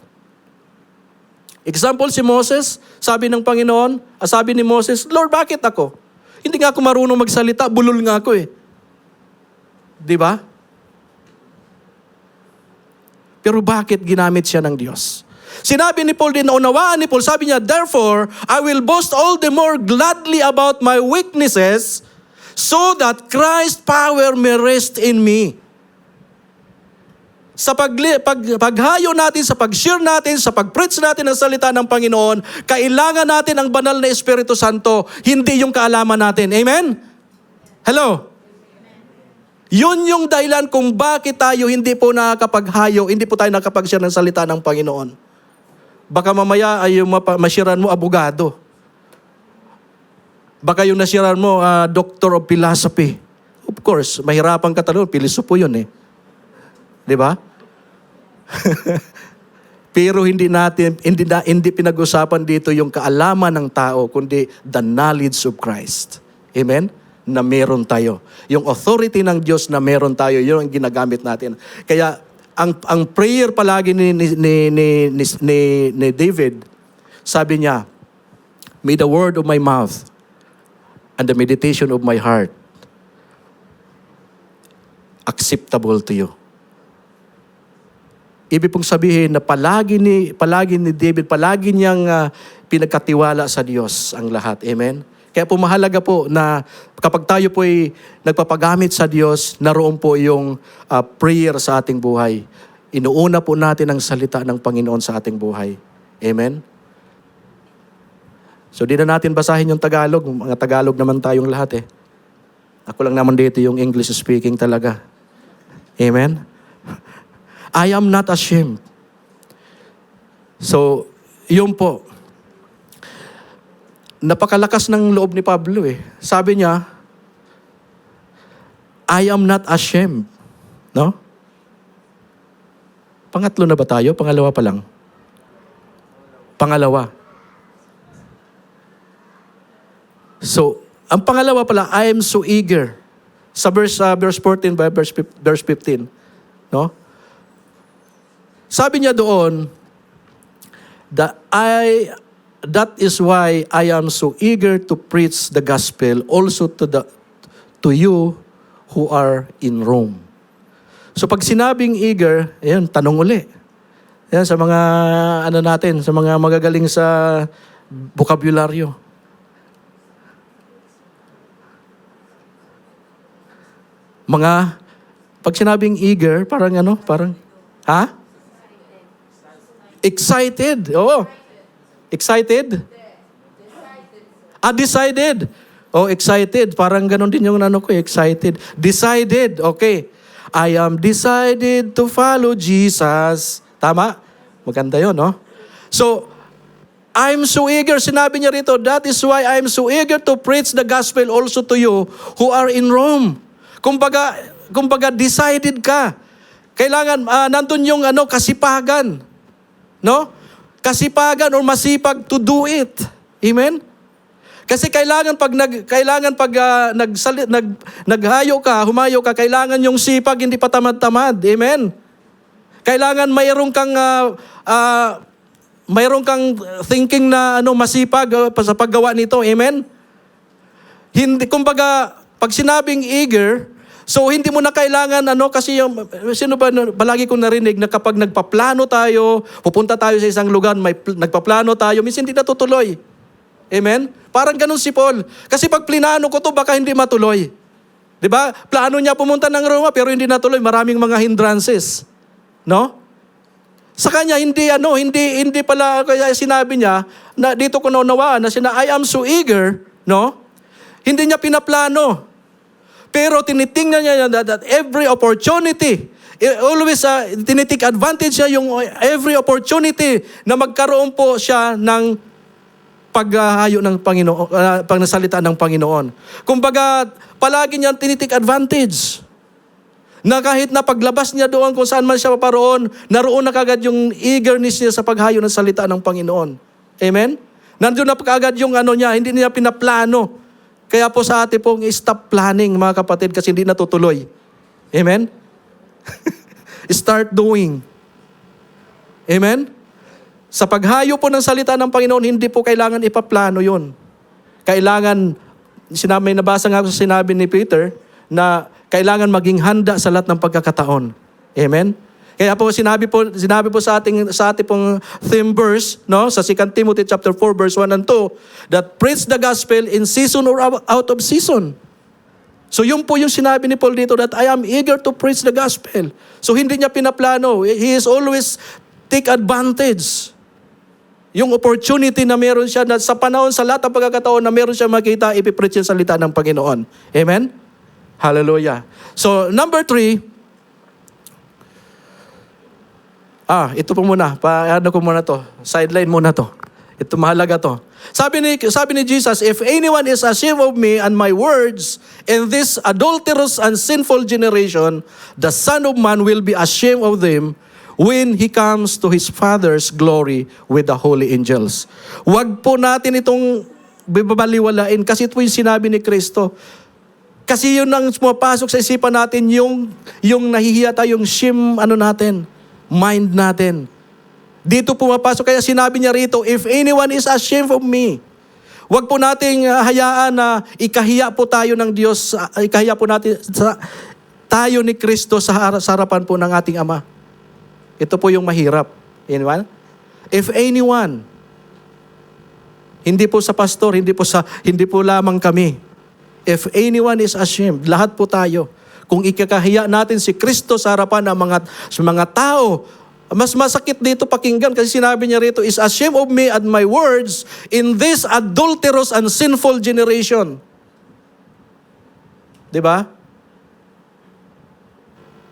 Example, si Moses, sabi ng Panginoon, sabi ni Moses, Lord, bakit ako? Hindi nga ako marunong magsalita, bulol nga ako eh. Di ba? Pero bakit ginamit siya ng Diyos? Sinabi ni Paul din, naunawaan ni Paul, sabi niya, therefore, I will boast all the more gladly about my weaknesses, so that Christ's power may rest in me. Sa paghayo natin, sa pag-share natin, sa pag-preach natin ng salita ng Panginoon, kailangan natin ang banal na Espiritu Santo, hindi yung kaalaman natin. Amen? Hello? Yun yung dahilan kung bakit tayo hindi po nakakapaghayo, hindi po tayo nakakapag-share ng salita ng Panginoon. Baka mamaya ay mashiran mo abogado. Baka yung nashiran mo, Doctor of Philosophy. Of course, mahirapan ka talaga, pilosopo yun eh. Di ba? Pero hindi pinag-usapan dito yung kaalaman ng tao, kundi the knowledge of Christ. Amen? Na meron tayo. Yung authority ng Diyos na meron tayo, yun ang ginagamit natin. Kaya, ang prayer palagi ni David, sabi niya, may the word of my mouth and the meditation of my heart acceptable to you. Ibig pong sabihin na palagi ni David, palagi niyang pinagkatiwala sa Diyos ang lahat. Amen? Kaya po mahalaga po na kapag tayo po ay nagpapagamit sa Diyos, naroon po yung prayer sa ating buhay. Inuuna po natin ang salita ng Panginoon sa ating buhay. Amen? So di na natin basahin yung Tagalog. Mga Tagalog naman tayong lahat eh. Ako lang naman dito yung English speaking talaga. Amen? I am not ashamed. So, yun po. Napakalakas ng loob ni Pablo eh. Sabi niya, I am not ashamed. No? Pangatlo na ba tayo? Pangalawa pa lang. Pangalawa. So, ang pangalawa pala, I am so eager. Sa verse 14 by verse 15. No? Sabi niya doon, that is why I am so eager to preach the gospel also to you who are in Rome. So pag sinabing eager, ayun, tanong uli. Yan, sa mga natin, sa mga magagaling sa bokabularyo. Pag sinabing eager, parang excited. Oo. Excited? Decided. Excited. Parang ganon din yung excited. Decided. Okay. I am decided to follow Jesus. Tama? Maganda yun, no? So, I'm so eager. Sinabi niya rito, that is why I'm so eager to preach the gospel also to you who are in Rome. Kumbaga decided ka. Kailangan, nandun yung kasipagan. No? Kasipagan or masipag to do it. Amen? Kasi naghayo ka, humayo ka, kailangan yung sipag hindi pa tamad-tamad. Amen? Kailangan mayroon kang thinking na masipag sa paggawa nito. Amen? Kumbaga, pag sinabing eager, so hindi mo na kailangan kasi sino ba palagi kong narinig na kapag nagpaplano tayo, pupunta tayo sa isang lugar, nagpaplano tayo, minsan hindi natutuloy. Amen? Parang ganun si Paul. Kasi pag plinano ko to, baka hindi matuloy. 'Di ba? Plano niya pumunta ng Roma pero hindi natuloy, maraming mga hindrances. No? Sa kanya hindi pala kaya sinabi niya na dito ko naunawaan na I am so eager, no? Hindi niya pinaplano. Pero tinitingnan niya that every opportunity, always tinitik advantage niya yung every opportunity na magkaroon po siya ng paghahayo ng Panginoon, pagnasalita ng Panginoon. Kumbaga, palagi niya tinitik advantage. Na kahit na paglabas niya doon kung saan man siya paparoon, naroon na kagad yung eagerness niya sa paghayo ng salita ng Panginoon. Amen? Nandun na kagad yung niya, hindi niya pinaplano. Kaya po sa atin pong stop planning, mga kapatid, kasi hindi natutuloy. Amen? Start doing. Amen? Sa paghayo po ng salita ng Panginoon, hindi po kailangan ipaplano yun. Kailangan, may nabasa nga sa sinabi ni Peter, na kailangan maging handa sa lahat ng pagkakataon. Amen? Kaya po sinabi po sa ating pong theme verse, no, sa 2 Timothy chapter 4 verse 1 and 2, that preach the gospel in season or out of season. So yun po yung sinabi ni Paul dito, that I am eager to preach the gospel. So hindi niya pinaplano. He is always take advantage. Yung opportunity na meron siya, na sa panahon, sa lahat ng pagkakataon na meron siya makita, ipipreach yung salita ng Panginoon. Amen? Hallelujah. So number 3, ito po muna. Paano ko muna to? Sideline muna to. Ito mahalaga to. Sabi ni Jesus, if anyone is ashamed of me and my words in this adulterous and sinful generation, the Son of Man will be ashamed of them when He comes to His Father's glory with the holy angels. Huwag po natin itong bibaliwalain kasi ito yung sinabi ni Kristo. Kasi yun ang pumapasok sa isipan natin, yung nahihiya tayong shame, natin, mind natin. Dito pumapasok, kaya sinabi niya rito, if anyone is ashamed of me, wag po nating hayaan na ikahiya po tayo ng Diyos, ikahiya po natin tayo ni Kristo sa harapan po ng ating Ama. Ito po yung mahirap. Anyone? If anyone, hindi po sa pastor, hindi po lamang kami. If anyone is ashamed, lahat po tayo. Kung ikakahiya natin si Kristo sa harapan ng mga tao, mas masakit dito pakinggan kasi sinabi niya rito, is ashamed of me and my words in this adulterous and sinful generation. Diba?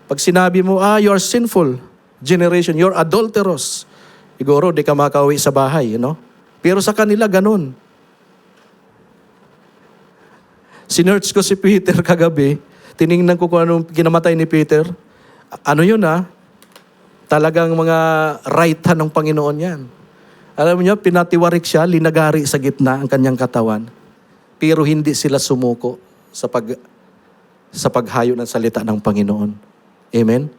Pag sinabi mo, you're sinful generation, you're adulterous, siguro di ka makauwi sa bahay, Pero sa kanila, ganun. Sinearch ko si Peter kagabi, tiningnan ko kung anong kinamatay ni Peter. Ano yun Talagang mga right hand ng Panginoon yan. Alam niyo, pinatiwarik siya, linagari sa gitna ang kanyang katawan. pero hindi sila sumuko sa paghayo ng salita ng Panginoon. Amen?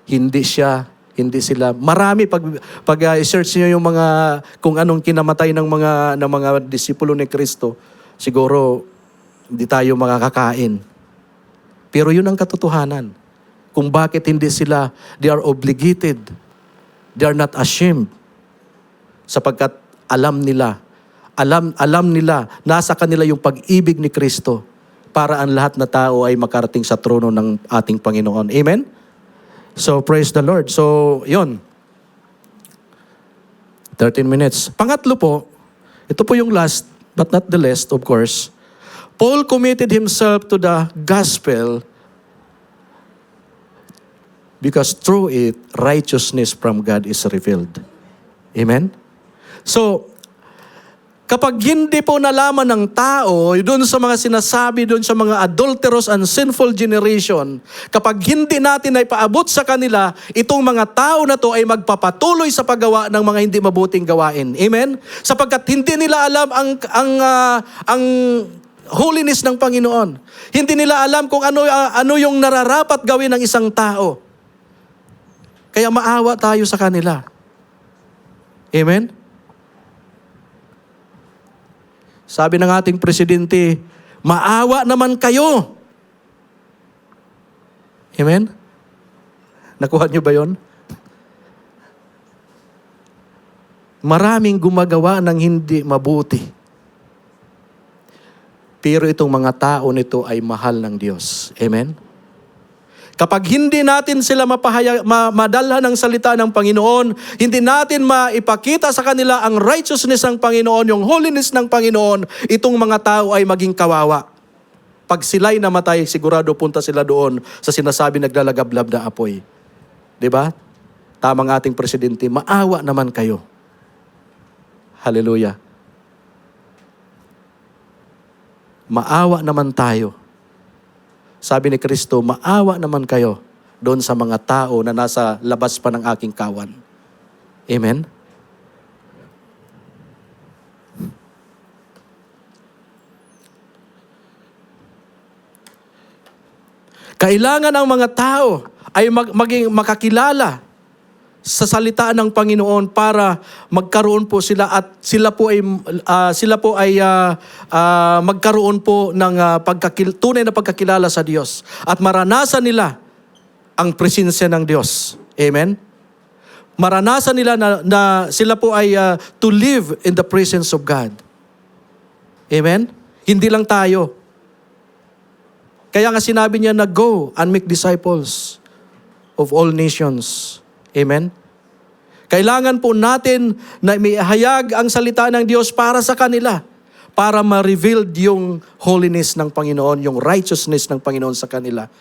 Hindi sila, marami, pag search niyo yung mga, kung anong kinamatay ng mga disipulo ni Kristo, siguro, hindi tayo makakakain. Pero yun ang katotohanan. Kung bakit hindi sila, they are obligated. They are not ashamed. Sapagkat alam nila, nasa kanila yung pag-ibig ni Kristo para ang lahat na tao ay makarating sa trono ng ating Panginoon. Amen? So, praise the Lord. So, yun. 13 minutes. Pangatlo po, ito po yung last, but not the least, of course. Paul committed himself to the gospel because through it, righteousness from God is revealed. Amen? So, kapag hindi po nalaman ng tao, doon sa mga sinasabi, doon sa mga adulterous and sinful generation, kapag hindi natin ay paabot sa kanila, itong mga tao na to ay magpapatuloy sa paggawa ng mga hindi mabuting gawain. Amen? Sapagkat hindi nila alam ang holiness ng Panginoon. Hindi nila alam kung ano yung nararapat gawin ng isang tao. Kaya maawa tayo sa kanila. Amen? Sabi ng ating presidente, maawa naman kayo. Amen? Nakuha niyo ba yon? Maraming gumagawa ng hindi mabuti. Pero itong mga tao nito ay mahal ng Diyos. Amen? Kapag hindi natin sila madalhan ng salita ng Panginoon, hindi natin maipakita sa kanila ang righteousness ng Panginoon, yung holiness ng Panginoon, itong mga tao ay maging kawawa. Pag sila'y namatay, sigurado punta sila doon sa sinasabi naglalagablab na apoy. Diba? Tamang ating presidente, maawa naman kayo. Hallelujah. Maawa naman tayo. Sabi ni Kristo, maawa naman kayo doon sa mga tao na nasa labas pa ng aking kawan. Amen? Kailangan ang mga tao ay maging makakilala sa salita ng Panginoon para magkaroon po sila at sila po ay magkaroon po ng tunay na pagkakilala sa Diyos at maranasan nila ang presensya ng Diyos. Amen? Maranasan nila na sila po ay to live in the presence of God. Amen? Hindi lang tayo. Kaya nga sinabi niya na go and make disciples of all nations. Amen? Kailangan po natin na maihayag ang salita ng Diyos para sa kanila, para ma-reveal yung holiness ng Panginoon, yung righteousness ng Panginoon sa kanila.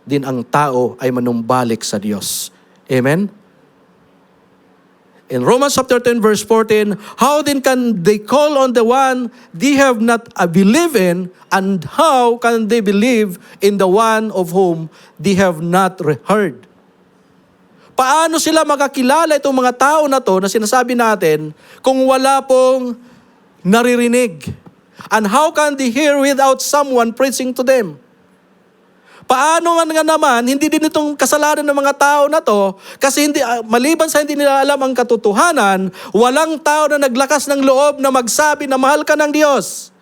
Din ang tao ay manumbalik sa Diyos. Amen? In Romans chapter 10 verse 14, how then can they call on the one they have not believed in, and how can they believe in the one of whom they have not heard? Paano sila makakilala itong mga tao na to na sinasabi natin kung wala pong naririnig? And how can they hear without someone preaching to them? Paano nga naman, hindi din itong kasalanan ng mga tao na to, kasi maliban sa hindi nila alam ang katotohanan, walang tao na naglakas ng loob na magsabi na mahal ka ng Diyos.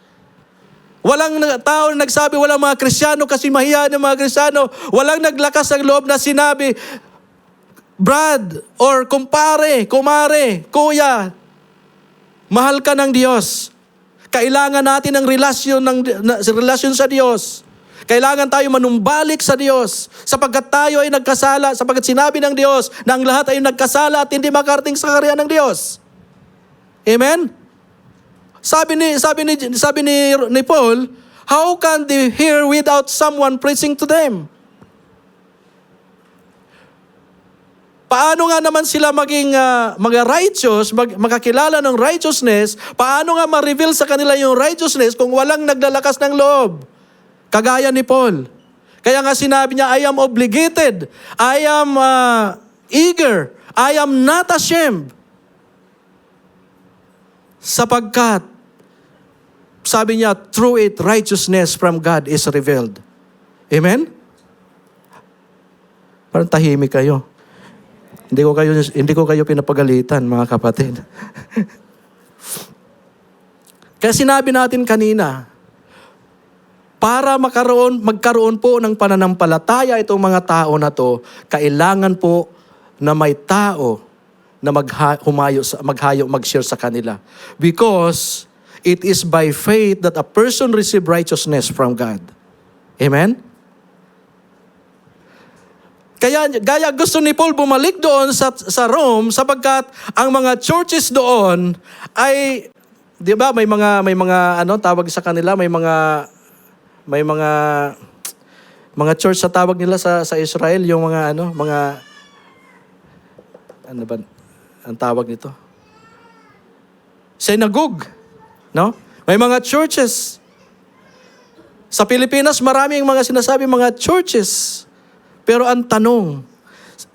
Walang tao na nagsabi, walang mga Kristiyano kasi mahiya ng mga Kristiyano, walang naglakas ng loob na sinabi, Brad, or kumare, kuya, mahal ka ng Diyos. Kailangan natin ng relasyon sa Diyos. Kailangan tayo manumbalik sa Diyos sapagkat tayo ay nagkasala, sapagkat sinabi ng Diyos na ang lahat ay nagkasala at hindi makarating sa kaharian ng Diyos. Amen? Sabi ni Paul, how can they hear without someone preaching to them? Paano nga naman sila maging righteous, makakilala ng righteousness? Paano nga ma-reveal sa kanila yung righteousness kung walang naglalakas ng loob? Kagaya ni Paul. Kaya nga sinabi niya, I am obligated, I am eager, I am not ashamed. Sapagkat sabi niya, through it, righteousness from God is revealed. Amen? Parang tahimik kayo. Hindi ko kayo pinapagalitan, mga kapatid. Kaya sinabi natin kanina, para magkaroon po ng pananampalataya itong mga tao na to, kailangan po na may tao na mag-share sa kanila. Because it is by faith that a person receive righteousness from God. Amen? Gaya gusto ni Paul bumalik doon sa Rome sapagkat ang mga churches doon ay, di ba, may mga tawag sa kanila, may mga church sa tawag nila sa Israel, yung mga ano ba ang tawag nito? Synagogue, no? May mga churches. Sa Pilipinas, maraming mga sinasabi mga churches. Pero ang tanong,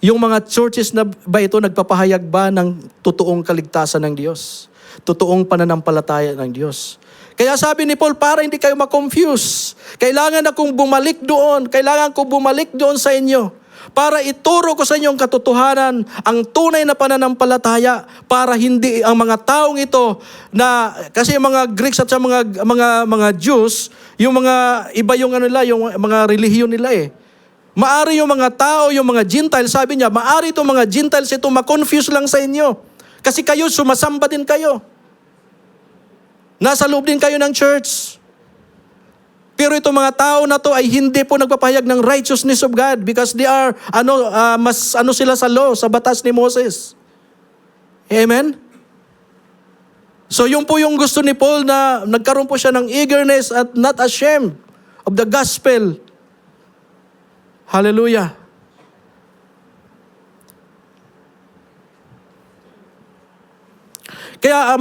yung mga churches na ba ito nagpapahayag ba ng totoong kaligtasan ng Diyos? Totoong pananampalataya ng Diyos? Kaya sabi ni Paul, para hindi kayo ma-confuse, kailangan akong bumalik doon, kailangan ko bumalik doon sa inyo para ituro ko sa inyo ang katotohanan, ang tunay na pananampalataya, para hindi ang mga taong ito na, kasi yung mga Greeks at mga Jews, yung mga iba yung yung mga relihiyon nila eh. Maari yung mga tao, yung mga Gentiles, sabi niya, maari itong mga Gentiles ito ma-confuse lang sa inyo. Kasi kayo, sumasamba din kayo. Nasa loob din kayo ng church. Pero itong mga tao na to ay hindi po nagpapahayag ng righteousness of God because they are, sila sa law, sa batas ni Moses. Amen? So yun po yung gusto ni Paul na nagkaroon po siya ng eagerness at not ashamed of the gospel. Hallelujah. Kaya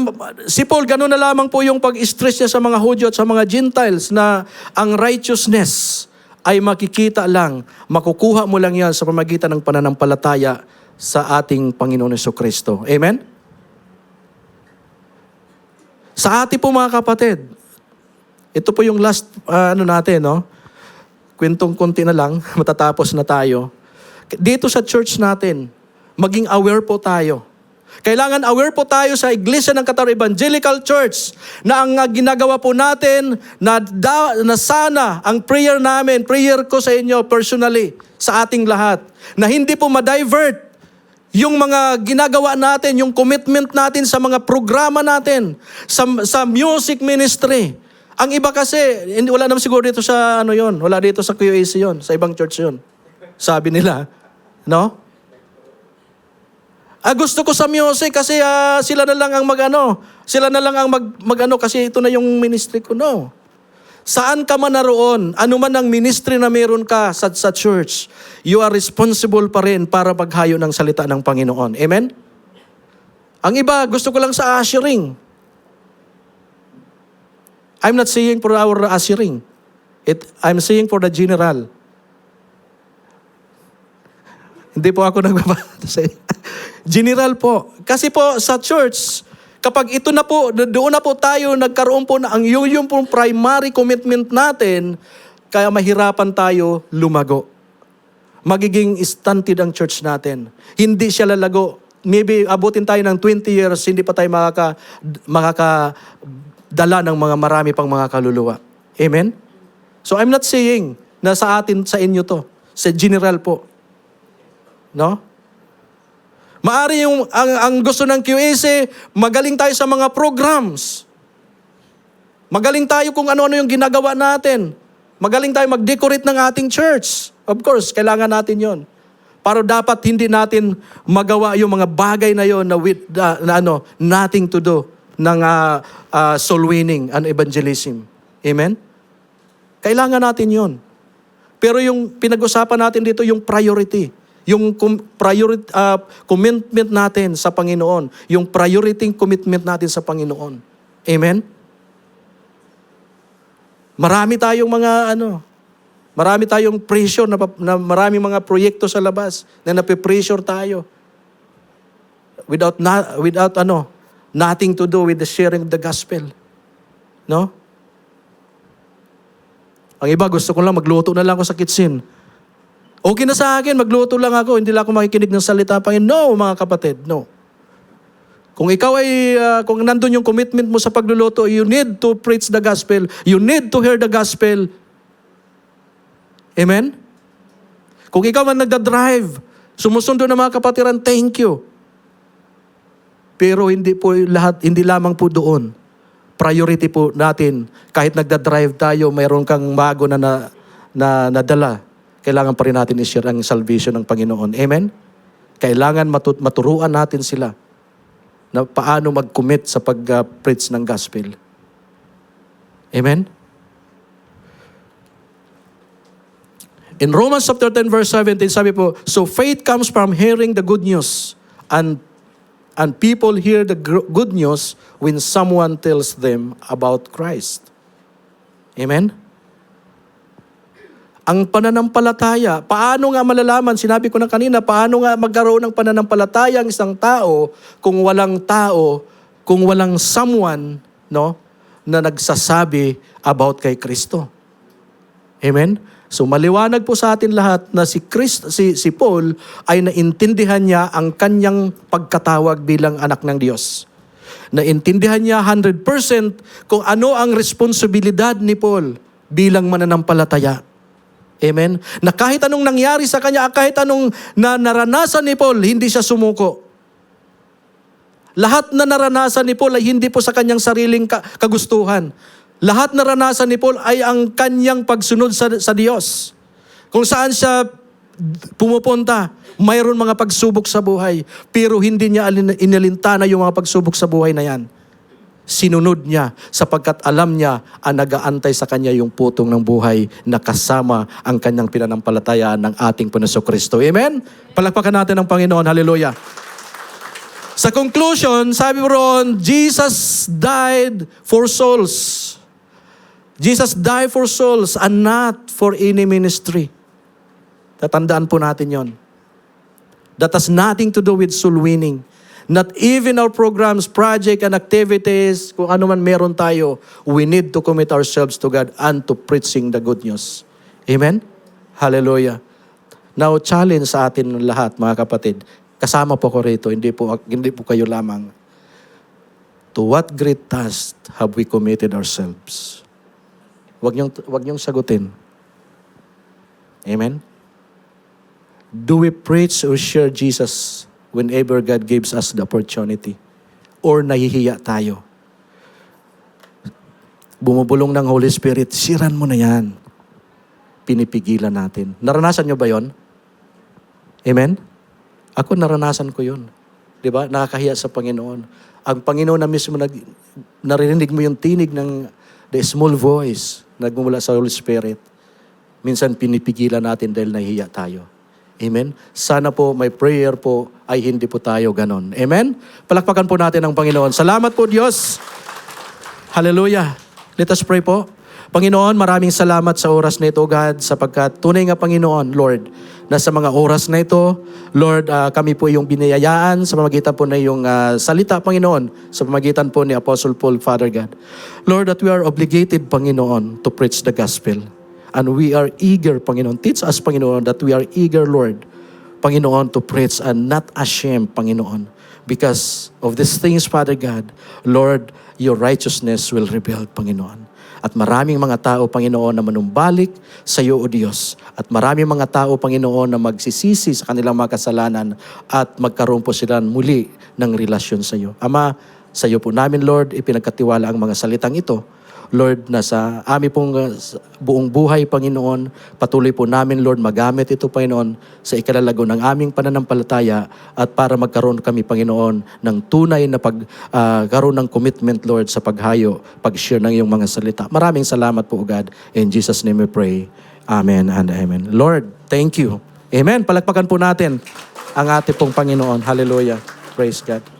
si Paul, gano'n na lamang po yung pag-stress niya sa mga Hudyo at sa mga Gentiles na ang righteousness ay makikita lang, makukuha mo lang yan sa pamagitan ng pananampalataya sa ating Panginoon Jesucristo. Amen? Sa ating po mga kapatid, ito po yung last, natin, no? Kwentong konti na lang, matatapos na tayo. Dito sa church natin, maging aware po tayo. Kailangan aware po tayo sa Iglesia ng Qatar Evangelical Church na ang ginagawa po natin na sana ang prayer namin, prayer ko sa inyo personally, sa ating lahat, na hindi po ma-divert yung mga ginagawa natin, yung commitment natin sa mga programa natin, sa music ministry. Ang iba kasi, wala naman siguro dito sa wala dito sa QAC yon, sa ibang church yon. Sabi nila, no? Gusto ko sa music kasi sila na lang ang kasi ito na yung ministry ko. No. Saan ka man naroon, ano man ang ministry na meron ka sa church, you are responsible pa rin para maghayo ng salita ng Panginoon. Amen? Ang iba, gusto ko lang sa ushering. I'm not saying for our ushering. I'm saying for the general. Hindi po ako nagbabasa. General po. Kasi po sa church, kapag ito na po, doon na po tayo, nagkaroon po na ang yung pong primary commitment natin, kaya mahirapan tayo lumago. Magiging stunted ang church natin. Hindi siya lalago. Maybe abutin tayo ng 20 years, hindi pa tayo makakadala ng mga marami pang mga kaluluwa. Amen? So I'm not saying na sa inyo to. Sa general po. No? Maari ang gusto ng QAC, magaling tayo sa mga programs. Magaling tayo kung ano-ano yung ginagawa natin. Magaling tayo mag-decorate ng ating church. Of course, kailangan natin yon. Pero dapat hindi natin magawa yung mga bagay na yon na nothing to do ng soul winning and evangelism. Amen? Kailangan natin yon. Pero yung pinag-usapan natin dito, yung priority. Yung commitment natin sa Panginoon. Yung priority commitment natin sa Panginoon. Amen? Marami tayong marami tayong pressure na maraming mga proyekto sa labas na nape-pressure tayo. Without nothing to do with the sharing of the gospel. No? Ang iba, gusto ko lang, magluto na lang ako sa kitchen. Okay na sa akin, magluto lang ako, hindi lang ako makikinig ng salita, Panginoon. No, mga kapatid, no. Kung ikaw ay, kung nandun yung commitment mo sa pagluluto, you need to preach the gospel. You need to hear the gospel. Amen? Kung ikaw man nagda-drive, sumusundo ng mga kapatiran, thank you. Pero hindi po lahat, hindi lamang po doon. Priority po natin, kahit nagda-drive tayo, mayroon kang bago na nadala. Kailangan pa rin natin i-share ang salvation ng Panginoon. Amen? Kailangan maturuan natin sila na paano mag-commit sa pag-preach ng gospel. Amen? In Romans chapter 10 verse 17, sabi po, so faith comes from hearing the good news, and people hear the good news when someone tells them about Christ. Amen? Ang pananampalataya, paano nga malalaman, sinabi ko na kanina, paano nga magkaroon ng pananampalataya ang isang tao kung walang someone, no, na nagsasabi about kay Kristo. Amen? So maliwanag po sa atin lahat na si Paul ay naintindihan niya ang kanyang pagkatawag bilang anak ng Diyos. Naintindihan niya 100% kung ano ang responsibilidad ni Paul bilang mananampalataya. Amen? Na kahit anong nangyari sa kanya, kahit anong naranasan ni Paul, hindi siya sumuko. Lahat na naranasan ni Paul ay hindi po sa kanyang sariling kagustuhan. Lahat naranasan ni Paul ay ang kanyang pagsunod sa Diyos. Kung saan siya pumupunta, mayroon mga pagsubok sa buhay, pero hindi niya inalintana yung mga pagsubok sa buhay na yan. Sinunod niya sapagkat alam niya ang nag-aantay sa kanya yung putong ng buhay na kasama ang kanyang pinanampalatayaan ng ating Panginoon. Amen? Palakpakan natin ang Panginoon. Hallelujah. Sa conclusion, sabi mo roon, Jesus died for souls. Jesus died for souls and not for any ministry. Tatandaan po natin yon. That has nothing to do with soul winning. Not even our programs, project, and activities, kung ano man meron tayo, we need to commit ourselves to God and to preaching the good news. Amen? Hallelujah. Now, challenge sa atin lahat, mga kapatid. Kasama po ko rito, hindi po kayo lamang. To what great task have we committed ourselves? Wag niyong sagutin. Amen? Do we preach or share Jesus whenever God gives us the opportunity? Or nahihiya tayo? Bumubulong ng Holy Spirit, siran mo na yan. Pinipigilan natin. Naranasan niyo ba yon? Amen? Ako naranasan ko yun. Diba? Nakakahiya sa Panginoon. Ang Panginoon na mismo, narinig mo yung tinig ng the small voice nagmumula sa Holy Spirit. Minsan pinipigilan natin dahil nahihiya tayo. Amen? Sana po may prayer po ay hindi po tayo ganon. Amen? Palakpakan po natin ang Panginoon. Salamat po Diyos. Hallelujah. Let us pray po. Panginoon, maraming salamat sa oras na ito, God, sapagkat tunay nga Panginoon, Lord, na sa mga oras na ito, Lord, kami po yung binayayaan sa pamagitan po na yung salita, Panginoon, sa pamagitan po ni Apostle Paul, Father God. Lord, that we are obligated, Panginoon, to preach the gospel. And we are eager, Panginoon. Teach us, Panginoon, that we are eager, Lord, Panginoon, to preach and not ashamed, Panginoon. Because of these things, Father God, Lord, your righteousness will reveal, Panginoon. At maraming mga tao, Panginoon, na manumbalik sa iyo, O Diyos. At maraming mga tao, Panginoon, na magsisisi sa kanilang mga kasalanan at magkaroon po sila muli ng relasyon sa iyo. Ama, sa iyo po namin, Lord, ipinagkatiwala ang mga salitang ito. Lord, na sa amin pong buong buhay, Panginoon, patuloy po namin, Lord, magamit ito, Panginoon, sa ikalalago ng aming pananampalataya at para magkaroon kami, Panginoon, ng tunay na pagkaroon ng commitment, Lord, sa paghayo, pag-share ng iyong mga salita. Maraming salamat po, God. In Jesus' name we pray. Amen and amen. Lord, thank you. Amen. Palakpakan po natin ang ating pong Panginoon. Hallelujah. Praise God.